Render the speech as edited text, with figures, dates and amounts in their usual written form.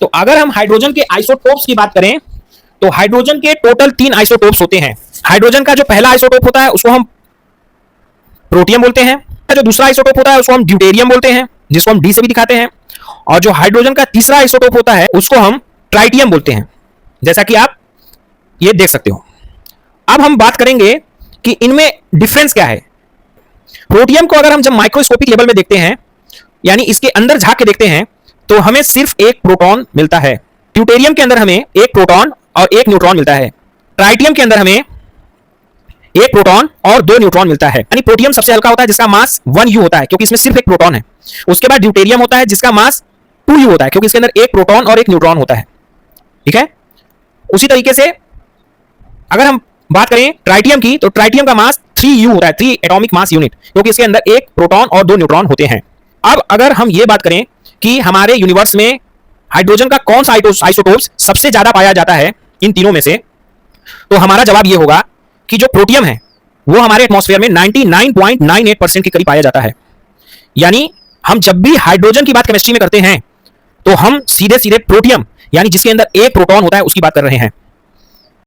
तो अगर हम हाइड्रोजन के आइसोटोप्स की बात करें तो हाइड्रोजन के टोटल 3 आइसोटोप्स होते हैं। हाइड्रोजन का जो पहला आइसोटोप होता है उसको हम प्रोटियम बोलते हैं। जो दूसरा आइसोटोप होता है उसको हम ड्यूटेरियम बोलते हैं, जिसको हम डी से भी दिखाते हैं। और जो हाइड्रोजन का तीसरा आइसोटोप होता है उसको हम ट्राइटियम बोलते हैं, जैसा कि आप ये देख सकते हो। अब हम बात करेंगे कि इनमें डिफरेंस क्या है। प्रोटियम को अगर हम जब माइक्रोस्कोपिक लेवल में देखते हैं, यानी इसके अंदर झांक के देखते हैं, तो हमें सिर्फ एक प्रोटॉन मिलता है। ड्यूटेरियम के अंदर हमें एक प्रोटॉन और एक न्यूट्रॉन मिलता है। ट्राइटियम के अंदर हमें एक प्रोटॉन और 2 न्यूट्रॉन मिलता है। यानी प्रोटियम सबसे हल्का होता है, जिसका मास 1U होता है, क्योंकि इसमें सिर्फ एक प्रोटॉन है। उसके बाद ड्यूटेरियम होता है, जिसका मास 2U होता है, क्योंकि इसके अंदर एक प्रोटॉन और एक न्यूट्रॉन होता है। ठीक है। उसी तरीके से अगर हम बात करें ट्राइटियम की, तो ट्राइटियम का मास 3U होता है, 3 एटॉमिक मास यूनिट, क्योंकि इसके अंदर एक प्रोटॉन और 2 न्यूट्रॉन होते हैं। अब अगर हम ये बात करें कि हमारे यूनिवर्स में हाइड्रोजन का कौन सा आइसोटोप्स सबसे ज्यादा पाया जाता है इन तीनों में से, तो हमारा जवाब ये होगा कि जो प्रोटियम है वो हमारे एटमॉस्फेयर में 99.98% के करीब पाया जाता है। यानी हम जब भी हाइड्रोजन की बात केमिस्ट्री में करते हैं तो हम सीधे सीधे प्रोटियम, यानी जिसके अंदर एक प्रोटॉन होता है, उसकी बात कर रहे हैं।